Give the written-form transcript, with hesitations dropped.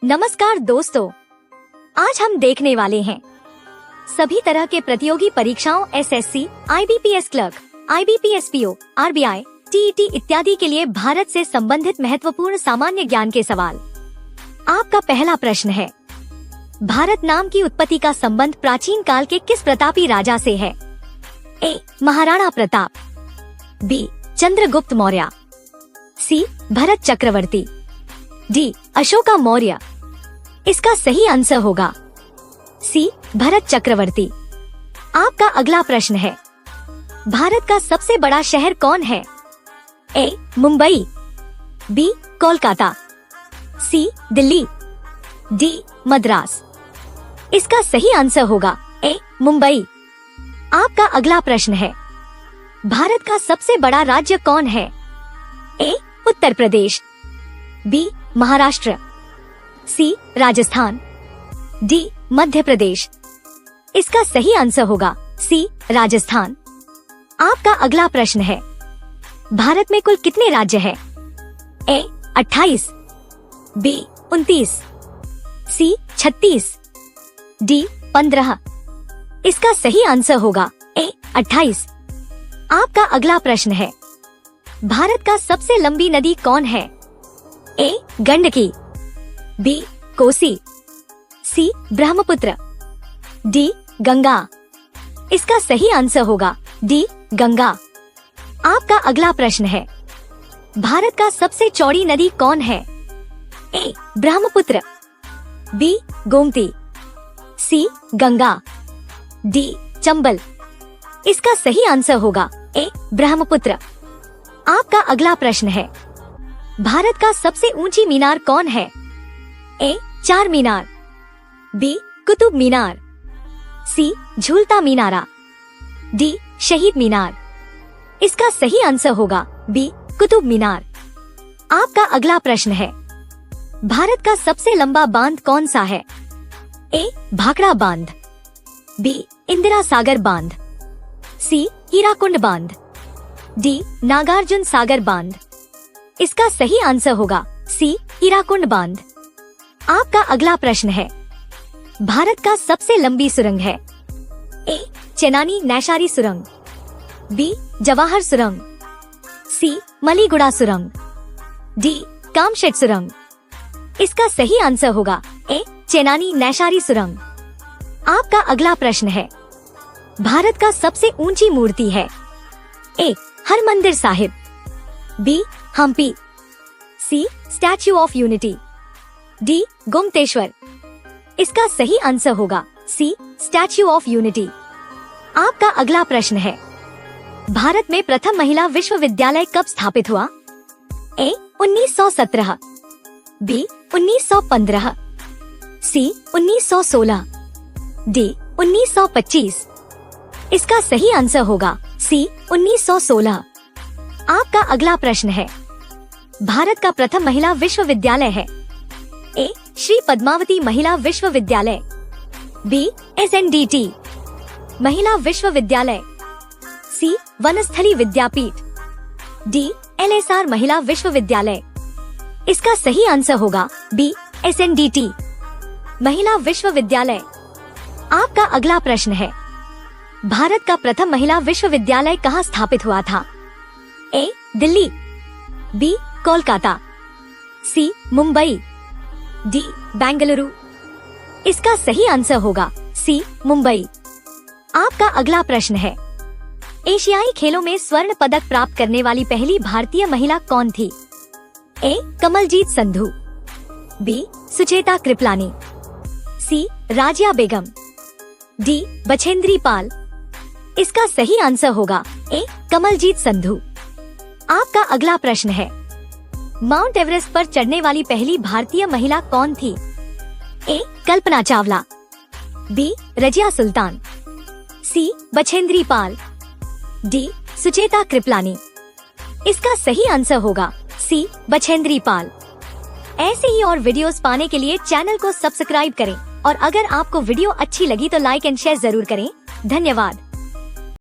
नमस्कार दोस्तों, आज हम देखने वाले हैं सभी तरह के प्रतियोगी परीक्षाओं SSC, IBPS clerk, IBPS PO, RBI, TET इत्यादि के लिए भारत से संबंधित महत्वपूर्ण सामान्य ज्ञान के सवाल। आपका पहला प्रश्न है, भारत नाम की उत्पत्ति का संबंध प्राचीन काल के किस प्रतापी राजा से है? ए. महाराणा प्रताप, बी. चंद्रगुप्त मौर्य, सी. भरत चक्रवर्ती, डी. अशोका मौर्य। इसका सही आंसर होगा सी. भरत चक्रवर्ती। आपका अगला प्रश्न है, भारत का सबसे बड़ा शहर कौन है? ए. मुंबई, बी. कोलकाता, सी. दिल्ली, डी. मद्रास। इसका सही आंसर होगा ए. मुंबई। आपका अगला प्रश्न है, भारत का सबसे बड़ा राज्य कौन है? ए. उत्तर प्रदेश, बी. महाराष्ट्र, सी. राजस्थान, डी. मध्य प्रदेश। इसका सही आंसर होगा सी. राजस्थान। आपका अगला प्रश्न है, भारत में कुल कितने राज्य हैं? ए. 28, बी. 29, सी. 36, डी. 15। इसका सही आंसर होगा ए. 28। आपका अगला प्रश्न है, भारत का सबसे लंबी नदी कौन है? ए. गंडकी, बी. कोसी, सी. ब्रह्मपुत्र, डी. गंगा। इसका सही आंसर होगा डी. गंगा। आपका अगला प्रश्न है, भारत का सबसे चौड़ी नदी कौन है? ए. ब्रह्मपुत्र, बी. गोमती, सी. गंगा, डी. चंबल। इसका सही आंसर होगा ए. ब्रह्मपुत्र। आपका अगला प्रश्न है, भारत का सबसे ऊंची मीनार कौन है? ए. चार मीनार, बी. कुतुब मीनार, सी. झूलता मीनारा, डी. शहीद मीनार। इसका सही आंसर होगा बी. कुतुब मीनार। आपका अगला प्रश्न है, भारत का सबसे लंबा बांध कौन सा है? ए. भाखड़ा बांध, बी. इंदिरा सागर बांध, सी. हीराकुंड बांध, डी. नागार्जुन सागर बांध। इसका सही आंसर होगा सी. हीराकुंड बांध। आपका अगला प्रश्न है, भारत का सबसे लंबी सुरंग है? ए. चेनानी नैशारी सुरंग, बी. जवाहर सुरंग, सी. मलीगुड़ा सुरंग, डी. कामशेट सुरंग। इसका सही आंसर होगा ए. चेनानी नैशारी सुरंग। आपका अगला प्रश्न है, भारत का सबसे ऊंची मूर्ति है? A. Harmandir Sahib, B. Hampi, C. Statue of Unity, D. Gomateshwara. इसका सही आंसर होगा सी. Statue of unity. आपका अगला प्रश्न है, भारत में प्रथम महिला विश्वविद्यालय कब स्थापित हुआ? ए. 1917, बी. 1915, सी. 1916, डी. 1925। इसका सही आंसर होगा सी. 1916। आपका अगला प्रश्न है, भारत का प्रथम महिला विश्वविद्यालय है? ए. श्री पद्मावती महिला विश्वविद्यालय, बी. SNDT महिला विश्वविद्यालय, सी. वनस्थली विद्यापीठ, डी. LSR महिला विश्वविद्यालय। इसका सही आंसर होगा बी. SNDT महिला विश्वविद्यालय। आपका अगला प्रश्न है, भारत का प्रथम महिला विश्वविद्यालय कहाँ स्थापित हुआ था? ए. दिल्ली, बी. कोलकाता, सी. मुंबई, डी. बेंगलुरु। इसका सही आंसर होगा सी. मुंबई। आपका अगला प्रश्न है, एशियाई खेलों में स्वर्ण पदक प्राप्त करने वाली पहली भारतीय महिला कौन थी? ए. कमलजीत संधू, बी. सुचेता कृपलानी, सी. राजिया बेगम, डी. बछेंद्री पाल। इसका सही आंसर होगा ए. कमलजीत संधू। आपका अगला प्रश्न है, माउंट एवरेस्ट पर चढ़ने वाली पहली भारतीय महिला कौन थी? ए. कल्पना चावला, बी. रजिया सुल्तान, सी. बछेंद्री पाल, डी. सुचेता कृपलानी। इसका सही आंसर होगा सी. बछेंद्री पाल। ऐसे ही और वीडियोस पाने के लिए चैनल को सब्सक्राइब करें और अगर आपको वीडियो अच्छी लगी तो लाइक एंड शेयर जरूर करें। धन्यवाद।